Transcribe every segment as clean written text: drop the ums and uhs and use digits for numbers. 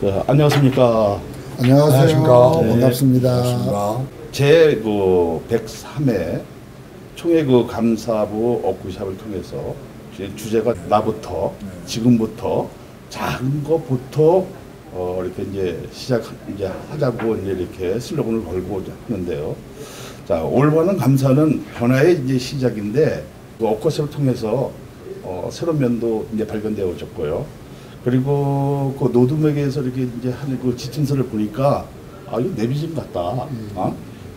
안녕하십니까. 안녕하세요. 네. 반갑습니다. 반갑습니다. 제 103회 총회 감사부 워크숍을 통해서 주제가 나부터 지금부터 작은 것부터 이렇게 이제 하자고 이렇게 슬로건을 걸고 하는데요. 자, 올바른 감사는 변화의 시작인데 워크숍을 통해서 새로운 면도 발견되어졌고요. 그리고 그 노드맥에서 이렇게 하는 그 지침서를 보니까 이거 내비진 같다.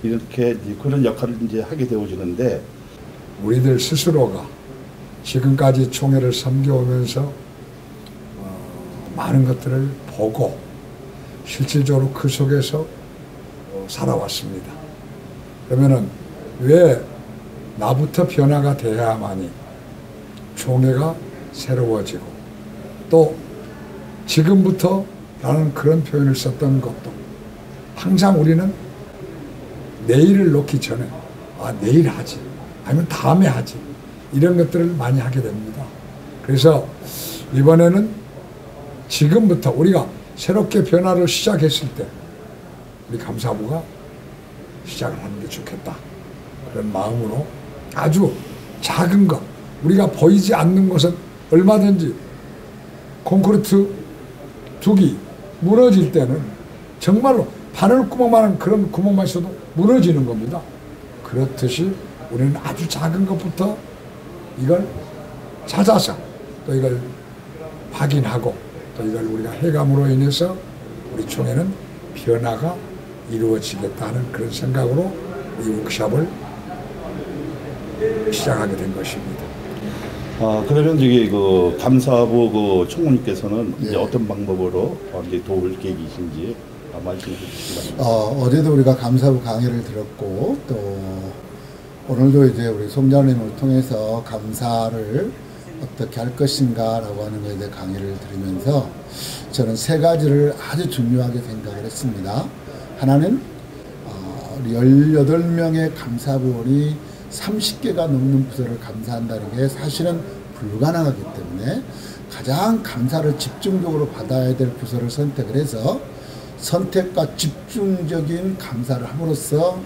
이렇게 그런 역할을 하게 되어지는데, 우리들 스스로가 지금까지 총회를 섬겨오면서 많은 것들을 보고 실질적으로 그 속에서 살아왔습니다. 그러면은 왜 나부터 변화가 돼야만이 총회가 새로워지고, 또 지금부터 라는 그런 표현을 썼던 것도 항상 우리는 내일을 놓기 전에 내일 하지, 아니면 다음에 하지, 이런 것들을 많이 하게 됩니다. 그래서 이번에는 지금부터 우리가 새롭게 변화를 시작했을 때 우리 감사부가 시작을 하는 게 좋겠다, 그런 마음으로 아주 작은 것, 우리가 보이지 않는 것은 얼마든지 콘크리트 둑이 무너질 때는 정말로 바늘구멍만한 그런 구멍만 있어도 무너지는 겁니다. 그렇듯이 우리는 아주 작은 것부터 이걸 찾아서 또 이걸 확인하고 또 이걸 우리가 해감으로 인해서 우리 총회는 변화가 이루어지겠다는 그런 생각으로 이 워크숍을 시작하게 된 것입니다. 그러면 감사부 총무님께서는 이제 어떤 방법으로 도울 계획이신지 말씀해 주시기 바랍니다. 어제도 우리가 감사부 강의를 들었고, 또 오늘도 이제 우리 송장님을 통해서 감사를 어떻게 할 것인가라고 하는 것에 대해 강의를 들으면서 저는 세 가지를 아주 중요하게 생각을 했습니다. 하나는 18명의 감사부원이 30개가 넘는 부서를 감사한다는 게 사실은 불가능하기 때문에 가장 감사를 집중적으로 받아야 될 부서를 선택을 해서 선택과 집중적인 감사를 함으로써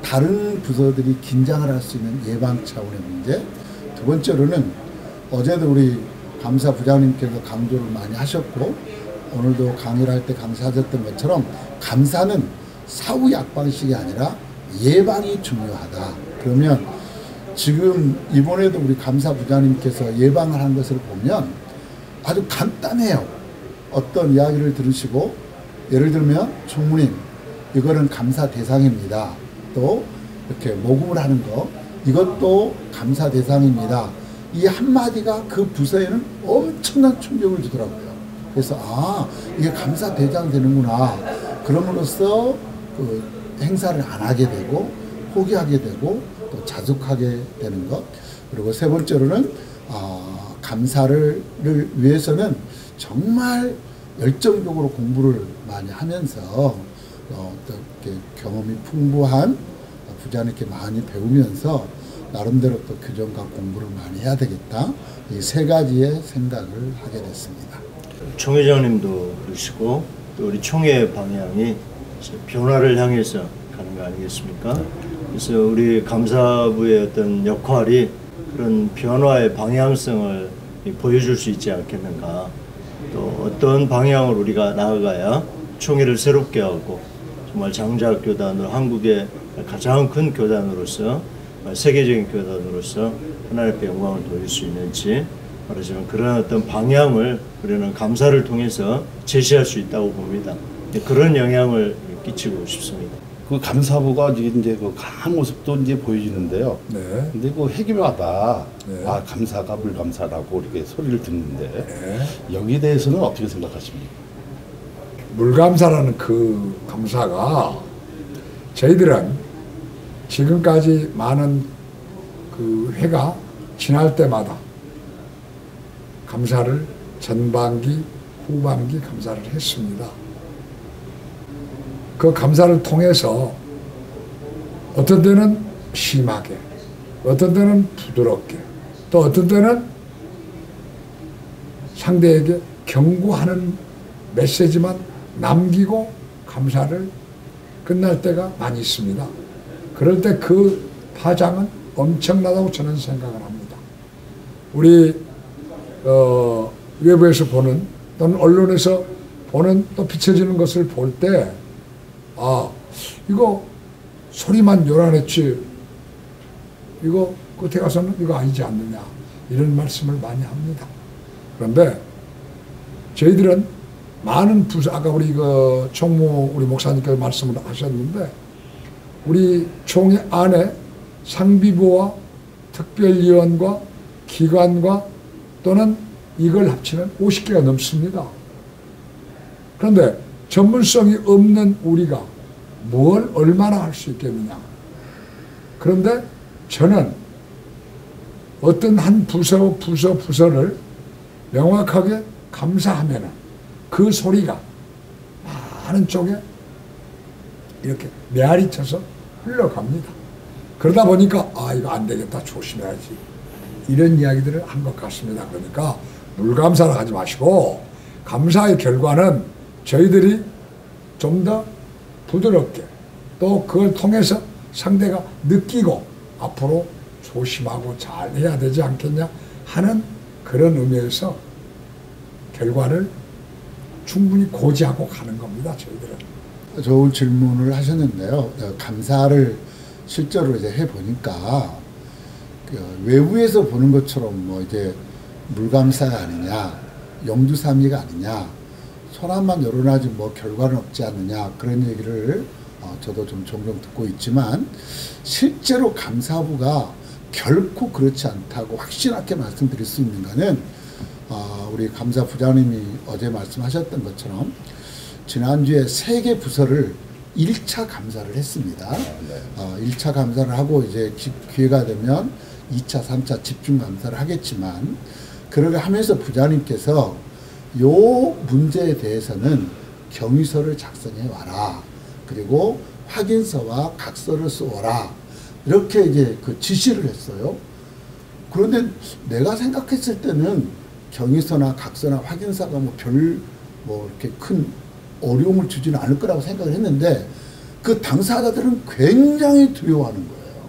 다른 부서들이 긴장을 할 수 있는 예방 차원의 문제. 두 번째로는 어제도 우리 감사부장님께서 강조를 많이 하셨고, 오늘도 강의를 할 때 강사하셨던 것처럼 감사는 사후 약방식이 아니라 예방이 중요하다. 그러면 지금 이번에도 우리 감사부장님께서 예방을 한 것을 보면 아주 간단해요. 어떤 이야기를 들으시고, 예를 들면 총무님, 이거는 감사 대상입니다. 또 이렇게 모금을 하는 거, 이것도 감사 대상입니다. 이 한마디가 그 부서에는 엄청난 충격을 주더라고요. 그래서 이게 감사 대상 되는구나. 그럼으로써 그 행사를 안 하게 되고 포기하게 되고 또 자숙하게 되는 것. 그리고 세 번째로는 감사를 위해서는 정말 열정적으로 공부를 많이 하면서 또 이렇게 경험이 풍부한 부자님께 많이 배우면서 나름대로 또 교정과 공부를 많이 해야 되겠다. 이 세 가지의 생각을 하게 됐습니다. 총회장님도 그러시고 또 우리 총회 방향이 변화를 향해서 가는 거 아니겠습니까? 그래서 우리 감사부의 어떤 역할이 그런 변화의 방향성을 보여줄 수 있지 않겠는가. 또 어떤 방향으로 우리가 나아가야 총회를 새롭게 하고 정말 장작 교단으로 한국의 가장 큰 교단으로서 세계적인 교단으로서 하나님 앞에 영광을 돌릴 수 있는지, 말하자면 그런 어떤 방향을 우리는 감사를 통해서 제시할 수 있다고 봅니다. 그런 영향을 끼치고 싶습니다. 그 감사부가 이제 강한 모습도 보여지는데요. 네. 근데 해기마다 네. 감사가 불감사라고 이렇게 소리를 듣는데, 네. 여기에 대해서는 어떻게 생각하십니까? 물감사라는 그 감사가 저희들은 지금까지 많은 그 회가 지날 때마다 감사를 전반기, 후반기 감사를 했습니다. 그 감사를 통해서 어떤 때는 심하게, 어떤 때는 부드럽게, 또 어떤 때는 상대에게 경고하는 메시지만 남기고 감사를 끝날 때가 많이 있습니다. 그럴 때 그 파장은 엄청나다고 저는 생각을 합니다. 우리 외부에서 보는 또는 언론에서 보는 또 비춰지는 것을 볼 때 이거 소리만 요란했지 이거 끝에 가서는 이거 아니지 않느냐 이런 말씀을 많이 합니다. 그런데 저희들은 많은 부서 아까 우리 총무 우리 목사님께서 말씀을 하셨는데 우리 총회 안에 상비부와 특별위원과 기관과 또는 이걸 합치면 50개가 넘습니다. 그런데 전문성이 없는 우리가 뭘 얼마나 할 수 있겠느냐. 그런데 저는 어떤 한 부서를 명확하게 감사하면 그 소리가 많은 쪽에 이렇게 메아리 쳐서 흘러갑니다. 그러다 보니까 이거 안 되겠다 조심해야지 이런 이야기들을 한 것 같습니다. 그러니까 물감사를 하지 마시고 감사의 결과는 저희들이 좀 더 부드럽게 또 그걸 통해서 상대가 느끼고 앞으로 조심하고 잘 해야 되지 않겠냐 하는 그런 의미에서 결과를 충분히 고지하고 가는 겁니다. 저희들은. 좋은 질문을 하셨는데요. 감사를 실제로 이제 해보니까 외부에서 보는 것처럼 뭐 이제 물감사가 아니냐, 영주삼위가 아니냐, 소란만 열어놔지 뭐 결과는 없지 않느냐 그런 얘기를 저도 좀 종종 듣고 있지만 실제로 감사부가 결코 그렇지 않다고 확실하게 말씀드릴 수 있는 거는 우리 감사부장님이 어제 말씀하셨던 것처럼 지난주에 3개 부서를 1차 감사를 했습니다. 1차 감사를 하고 이제 기회가 되면 2차, 3차 집중 감사를 하겠지만 그러게 하면서 부장님께서 요 문제에 대해서는 경위서를 작성해 와라. 그리고 확인서와 각서를 써와라. 이렇게 이제 그 지시를 했어요. 그런데 내가 생각했을 때는 경위서나 각서나 확인서가 뭐 이렇게 큰 어려움을 주지는 않을 거라고 생각을 했는데 그 당사자들은 굉장히 두려워하는 거예요.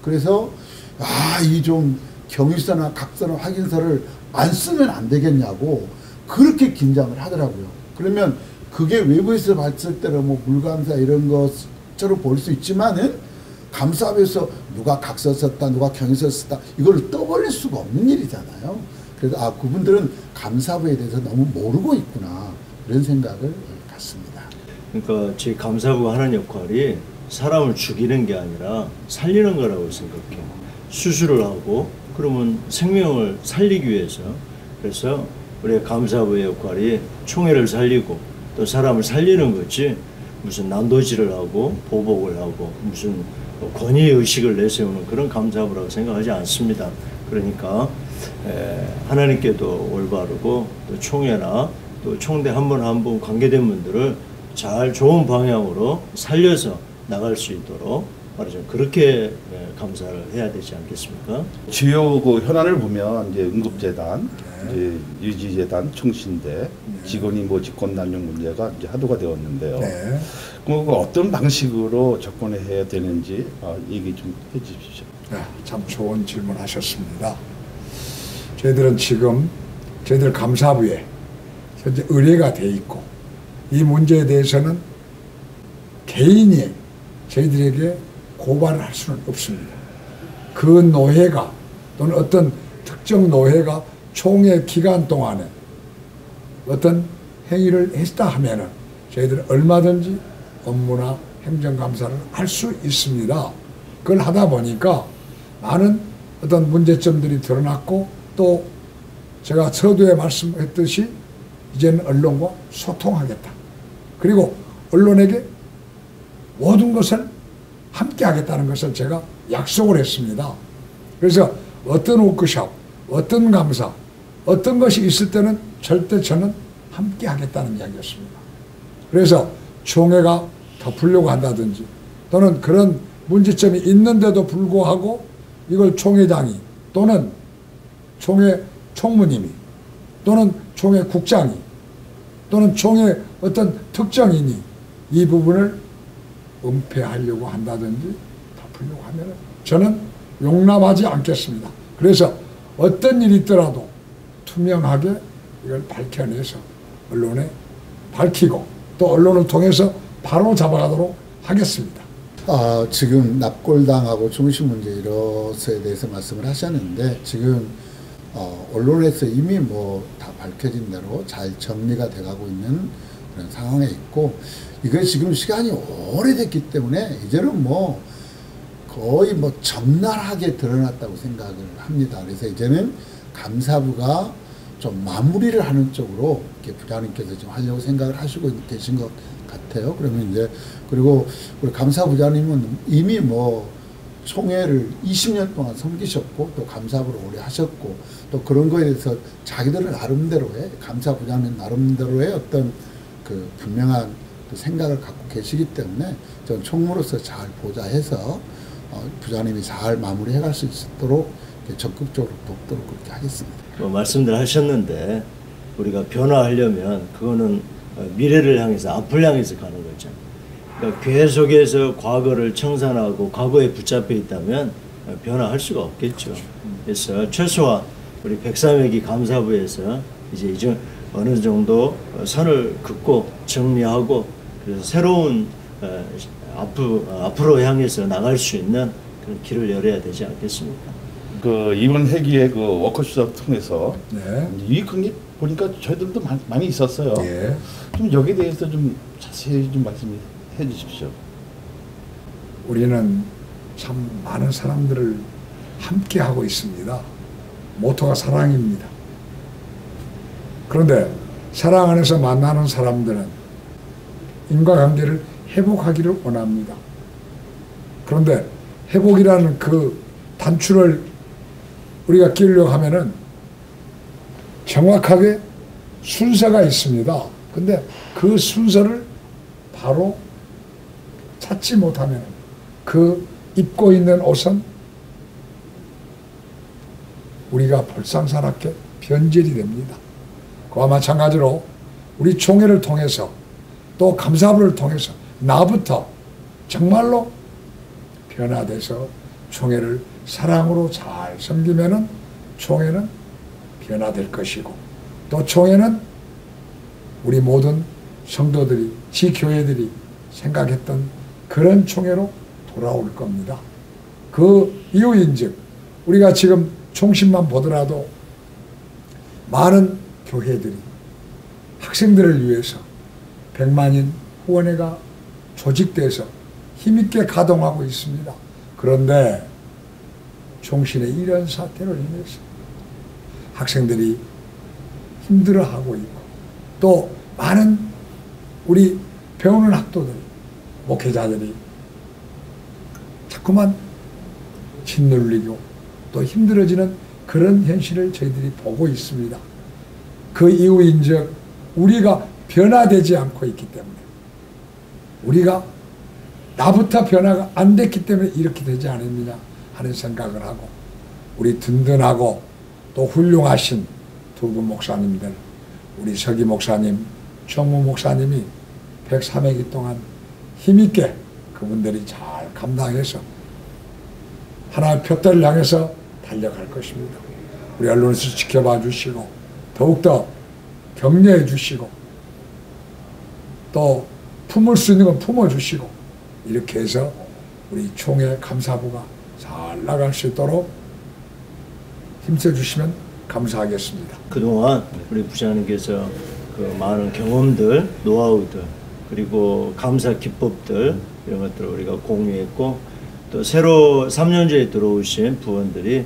그래서 이 좀 경위서나 각서나 확인서를 안 쓰면 안 되겠냐고 그렇게 긴장을 하더라고요. 그러면 그게 외부에서 봤을 때는 뭐 물감사 이런 것처럼 볼 수 있지만은 감사부에서 누가 각서 썼다, 누가 경위서 썼다 이걸 떠벌릴 수가 없는 일이잖아요. 그래서 그분들은 감사부에 대해서 너무 모르고 있구나 이런 생각을 갖습니다. 그러니까 제 감사부가 하는 역할이 사람을 죽이는 게 아니라 살리는 거라고 생각해요. 수술을 하고 그러면 생명을 살리기 위해서 그래서 우리 감사부의 역할이 총애를 살리고 또 사람을 살리는 거지 무슨 난도질을 하고 보복을 하고 무슨 권위의식을 내세우는 그런 감사부라고 생각하지 않습니다. 그러니까 하나님께도 올바르고 또 총회나 또 총대 한 분 한 분 관계된 분들을 잘 좋은 방향으로 살려서 나갈 수 있도록 말하자면 그렇게 감사를 해야 되지 않겠습니까? 주요 그 현안을 보면 이제 응급재단, 이제 유지재단, 총신대, 직원이 뭐 직권남용 문제가 이제 하도가 되었는데요. 그럼 어떤 방식으로 접근해야 되는지 얘기 좀 해주십시오. 참 좋은 질문하셨습니다. 저희들 감사부에 현재 의뢰가 돼 있고 이 문제에 대해서는 개인이 저희들에게 고발을 할 수는 없습니다. 그 노회가 또는 어떤 특정 노회가 총회 기간 동안에 어떤 행위를 했다 하면은 저희들은 얼마든지 업무나 행정감사를 할 수 있습니다. 그걸 하다 보니까 많은 어떤 문제점들이 드러났고 또 제가 서두에 말씀했듯이 이제는 언론과 소통하겠다. 그리고 언론에게 모든 것을 함께 하겠다는 것을 제가 약속을 했습니다. 그래서 어떤 워크숍, 어떤 감사, 어떤 것이 있을 때는 절대 저는 함께 하겠다는 이야기였습니다. 그래서 총회가 덮으려고 한다든지 또는 그런 문제점이 있는데도 불구하고 이걸 총회장이 또는 총회 총무님이 또는 총회 국장이 또는 총의 어떤 특정인이 이 부분을 은폐하려고 한다든지 덮으려고 하면 저는 용납하지 않겠습니다. 그래서 어떤 일이 있더라도 투명하게 이걸 밝혀내서 언론에 밝히고 또 언론을 통해서 바로 잡아가도록 하겠습니다. 지금 납골당하고 중심 문제 이것에 대해서 말씀을 하셨는데 지금 언론에서 이미 뭐 다 밝혀진 대로 잘 정리가 돼가고 있는 그런 상황에 있고 이건 지금 시간이 오래됐기 때문에 이제는 뭐 거의 뭐 적나라하게 드러났다고 생각을 합니다. 그래서 이제는 감사부가 좀 마무리를 하는 쪽으로 이렇게 부장님께서 좀 하려고 생각을 하시고 계신 것 같아요. 그러면 이제 그리고 우리 감사부장님은 이미 뭐 총회를 20년 동안 섬기셨고 또 감사부를 오래 하셨고 또 그런 거에 대해서 자기들 나름대로의 감사부장님 나름대로의 어떤 그 분명한 그 생각을 갖고 계시기 때문에 전 총무로서 잘 보좌해서 부장님이 잘 마무리해 갈 수 있도록 적극적으로 돕도록 그렇게 하겠습니다. 뭐 말씀들 하셨는데 우리가 변화하려면 그거는 미래를 향해서 앞을 향해서 가는 거죠. 그러니까 계속해서 과거를 청산하고 과거에 붙잡혀 있다면 변화할 수가 없겠죠. 그래서 최소한 우리 103회기 감사부에서 이제 어느 정도 선을 긋고 정리하고 그래서 새로운 앞으로 향해서 나갈 수 있는 그런 길을 열어야 되지 않겠습니까? 그 이번 회기에 그 워크숍 통해서 네. 유익한 게 보니까 저희들도 많이 있었어요. 예. 좀 여기에 대해서 좀 자세히 좀 말씀해 주십시오. 우리는 참 많은 사람들을 함께 하고 있습니다. 모토가 사랑입니다. 그런데 사랑 안에서 만나는 사람들은 인과관계를 회복하기를 원합니다. 그런데 회복이라는 그 단추를 우리가 끼우려고 하면은 정확하게 순서가 있습니다. 근데 그 순서를 바로 찾지 못하면 그 입고 있는 옷은 우리가 볼상사납게 변질이 됩니다. 그와 마찬가지로 우리 총회를 통해서 또 감사부를 통해서 나부터 정말로 변화돼서 총회를 사랑으로 잘 섬기면은 총회는 변화될 것이고 또 총회는 우리 모든 성도들이 지교회들이 생각했던 그런 총회로 돌아올 겁니다. 그 이유인즉 우리가 지금 총신만 보더라도 많은 교회들이 학생들을 위해서 100만인 후원회가 조직돼서 힘있게 가동하고 있습니다. 그런데 총신의 이런 사태로 인해서 학생들이 힘들어하고 있고 또 많은 우리 배우는 학도들, 목회자들이 자꾸만 짓눌리고 또 힘들어지는 그런 현실을 저희들이 보고 있습니다. 그 이유인즉 우리가 변화되지 않고 있기 때문에 우리가 나부터 변화가 안 됐기 때문에 이렇게 되지 않았느냐 하는 생각을 하고 우리 든든하고 또 훌륭하신 두 분 목사님들 우리 서기 목사님, 정무 목사님이 103회기 동안 힘있게 그분들이 잘 감당해서 하나의 표대를 향해서 달려갈 것입니다. 우리 언론에서 지켜봐 주시고 더욱더 격려해 주시고 또 품을 수 있는 건 품어주시고 이렇게 해서 우리 총회 감사부가 잘 나갈 수 있도록 힘써 주시면 감사하겠습니다. 그동안 우리 부장님께서 그 많은 경험들, 노하우들 그리고 감사 기법들 이런 것들을 우리가 공유했고 또 새로 3년제에 들어오신 부원들이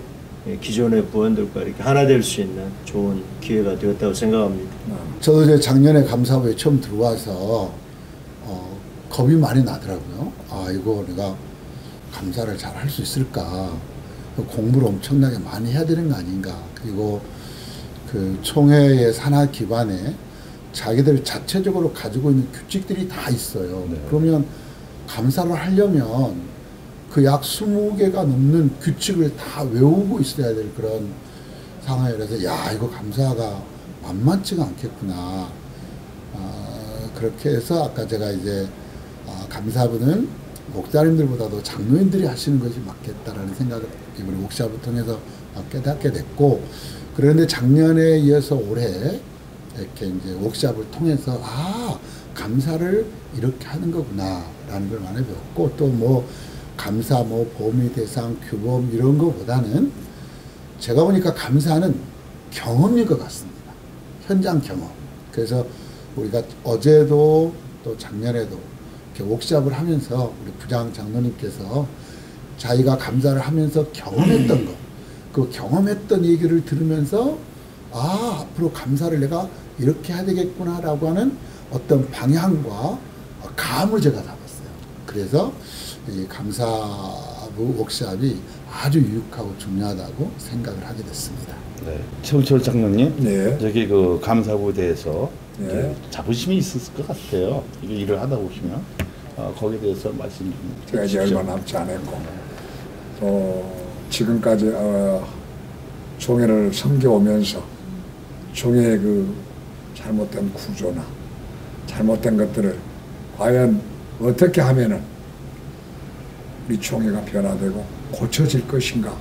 기존의 부원들과 이렇게 하나 될 수 있는 좋은 기회가 되었다고 생각합니다. 저도 이제 작년에 감사부에 처음 들어와서 겁이 많이 나더라고요. 이거 내가 감사를 잘 할 수 있을까? 공부를 엄청나게 많이 해야 되는 거 아닌가? 그리고 그 총회의 산하 기반에 자기들 자체적으로 가지고 있는 규칙들이 다 있어요. 네. 그러면 감사를 하려면 그 약 20개가 넘는 규칙을 다 외우고 있어야 될 그런 상황이라서 이거 감사가 만만치가 않겠구나. 그렇게 해서 아까 제가 이제 감사부는 목사님들보다도 장로님들이 하시는 것이 맞겠다라는 생각을 이번에 옥샵을 통해서 깨닫게 됐고, 그런데 작년에 이어서 올해 이렇게 이제 옥샵을 통해서 감사를 이렇게 하는 거구나라는 걸 많이 배웠고, 또 뭐 감사 뭐 범위 대상 규범 이런 거보다는 제가 보니까 감사는 경험인 것 같습니다. 현장 경험. 그래서 우리가 어제도 또 작년에도 이렇게 옥샵을 하면서 우리 부장 장로님께서 자기가 감사를 하면서 경험했던 거, 그 경험했던 얘기를 들으면서 앞으로 감사를 내가 이렇게 해야 되겠구나라고 하는 어떤 방향과 감을 제가 잡았어요. 그래서 이 감사부 옥샵이 아주 유익하고 중요하다고 생각을 하게 됐습니다. 네. 최우철 장로님, 네. 저기 그 감사부에 대해서 네. 이제 자부심이 있었을 것 같아요. 이게 일을 하다 보시면 거기에 대해서 말씀 좀 제가 이제 해주십시오. 얼마 남지 않았고 또 지금까지 종회를 섬겨오면서 종회의 그 잘못된 구조나 잘못된 것들을 과연 어떻게 하면은 우리 종회가 변화되고 고쳐질 것인가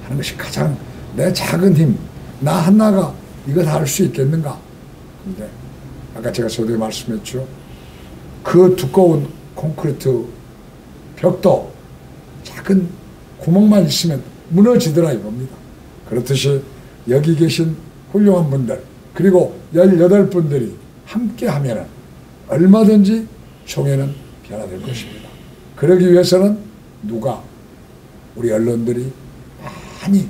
하는 것이 가장 내 작은 힘, 나 하나가 이거 다 할 수 있겠는가. 근데 아까 제가 서두에 말씀했죠. 그 두꺼운 콘크리트 벽도 작은 구멍만 있으면 무너지더라 이겁니다. 그렇듯이 여기 계신 훌륭한 분들 그리고 18분들이 함께 하면 얼마든지 종회는 변화될 것입니다. 그러기 위해서는 누가 우리 언론들이 많이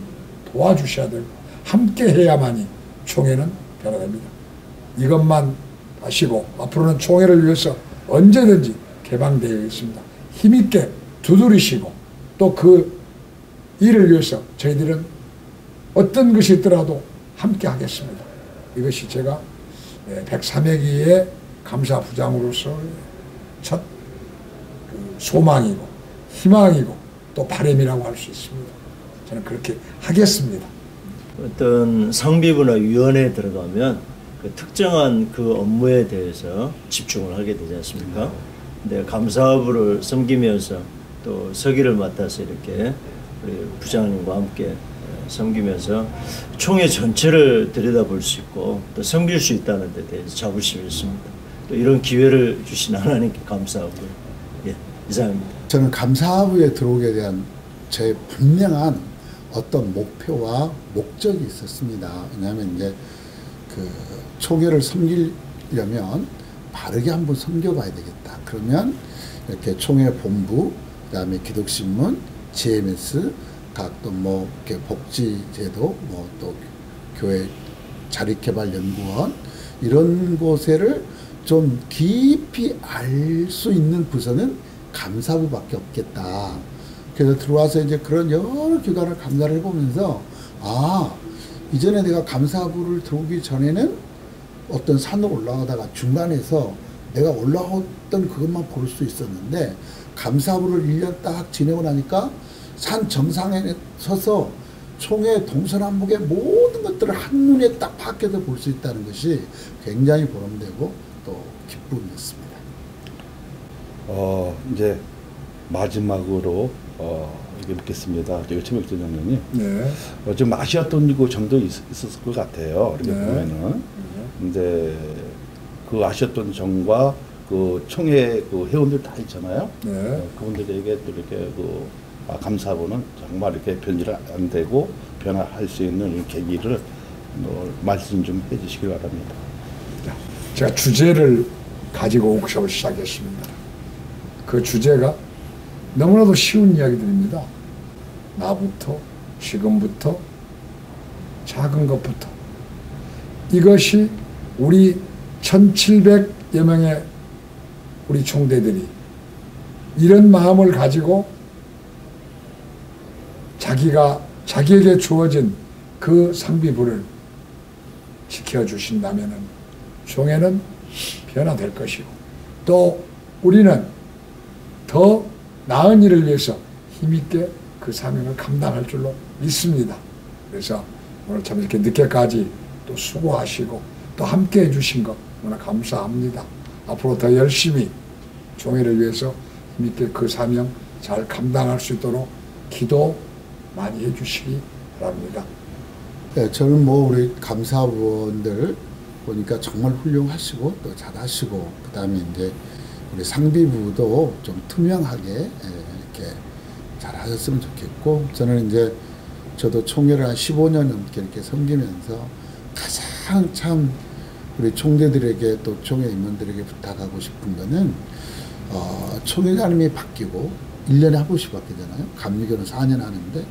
도와주셔야 되고 함께 해야만이 총회는 변화됩니다. 이것만 아시고 앞으로는 총회를 위해서 언제든지 개방되어 있습니다. 힘있게 두드리시고 또 그 일을 위해서 저희들은 어떤 것이 있더라도 함께 하겠습니다. 이것이 제가 103회기의 감사부장으로서 첫 소망이고 희망이고 또 바람이라고 할 수 있습니다. 저는 그렇게 하겠습니다. 어떤 상비부나 위원회에 들어가면 그 특정한 그 업무에 대해서 집중을 하게 되지 않습니까? 근데 감사부를 섬기면서 또 서기를 맡아서 이렇게 우리 부장님과 함께 섬기면서 총회 전체를 들여다볼 수 있고 또 섬길 수 있다는 데 대해서 자부심이 있습니다. 또 이런 기회를 주신 하나님께 감사하고요. 예, 이상입니다. 저는 감사부에 들어오게 대한 제 분명한 어떤 목표와 목적이 있었습니다. 왜냐하면 이제 그 총회를 섬기려면 바르게 한번 섬겨봐야 되겠다. 그러면 이렇게 총회 본부, 그다음에 기독신문, GMS, 각 또 뭐 이렇게 복지제도, 뭐 또 교회 자립개발연구원 이런 곳에를 좀 깊이 알 수 있는 부서는 감사부밖에 없겠다. 그래서 들어와서 이제 그런 여러 기관을 감사를 해보면서 이전에 내가 감사부를 들어오기 전에는 어떤 산을 올라가다가 중간에서 내가 올라갔던 그것만 볼 수 있었는데 감사부를 1년 딱 지내고 나니까 산 정상에 서서 총회 동서남북의 모든 것들을 한눈에 딱 파악해서 볼 수 있다는 것이 굉장히 보람되고 또 기쁨이었습니다. 이제 마지막으로 이렇게 묻겠습니다. 최백준 장로님, 네. 좀 아쉬웠던 그 점도 있었을 것 같아요. 이렇게 네. 보면은. 근데 그 아쉬웠던 점과 그 총회 그 회원들 다 있잖아요. 네. 그분들에게 또 이렇게 그 감사부는 정말 이렇게 변질 안 되고 변화할 수 있는 이 계기를 말씀 좀 해주시기 바랍니다. 제가 주제를 가지고 워크숍을 시작했습니다. 그 주제가 너무나도 쉬운 이야기들입니다. 나부터, 지금부터, 작은 것부터. 이것이 우리 1700여 명의 우리 총대들이 이런 마음을 가지고 자기에게 주어진 그 상비부를 지켜주신다면 종회는 변화될 것이고 또 우리는 더 나은 일을 위해서 힘있게 그 사명을 감당할 줄로 믿습니다. 그래서 오늘 참 이렇게 늦게까지 또 수고하시고 또 함께 해주신 것 너무나 감사합니다. 앞으로 더 열심히 총회를 위해서 함께 그 사명 잘 감당할 수 있도록 기도 많이 해주시기 바랍니다. 네, 저는 뭐 우리 감사원들 보니까 정말 훌륭하시고 또 잘하시고 그다음에 이제 우리 상비부도 좀 투명하게 이렇게 잘하셨으면 좋겠고 저는 이제 저도 총회를 한 15년 넘게 이렇게 섬기면서 가장 참 우리 총대들에게 또 총회 임원들에게 부탁하고 싶은 거는 총회장님이 바뀌고 1년에 한 번씩 바뀌잖아요. 감리교는 4년 하는데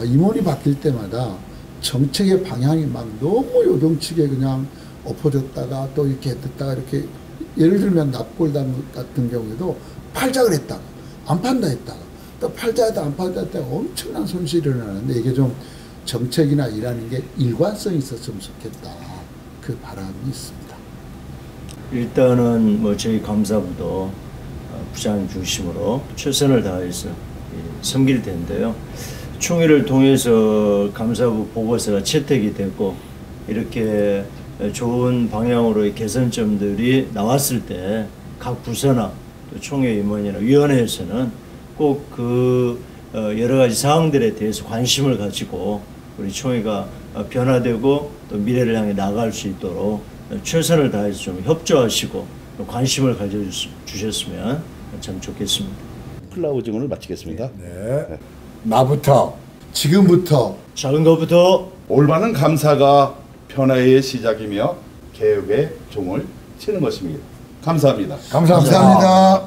임원이 바뀔 때마다 정책의 방향이 막 너무 요동치게 그냥 엎어졌다가 또 이렇게 됐다가 이렇게 예를 들면 납골당 같은 경우에도 팔자 그랬다가 안 판다 했다가 또 팔자 했다 안 판다 했다가 엄청난 손실이 일어나는데 이게 좀 정책이나 일하는 게 일관성이 있었으면 좋겠다. 그 바람이 있습니다. 일단은 뭐 저희 감사부도 부장 중심으로 최선을 다해서 섬길 텐데요. 총회를 통해서 감사부 보고서가 채택이 되고 이렇게 좋은 방향으로의 개선점들이 나왔을 때 각 부서나 또 총회 임원이나 위원회에서는 꼭 그 여러 가지 사항들에 대해서 관심을 가지고 우리 총회가 변화되고 또 미래를 향해 나아갈 수 있도록 최선을 다해서 좀 협조하시고 관심을 가져주셨으면 참 좋겠습니다. 클라우징을 마치겠습니다. 네. 나부터 지금부터 작은 것부터 올바른 감사가 변화의 시작이며 개혁의 종을 치는 것입니다. 감사합니다. 감사합니다. 감사합니다.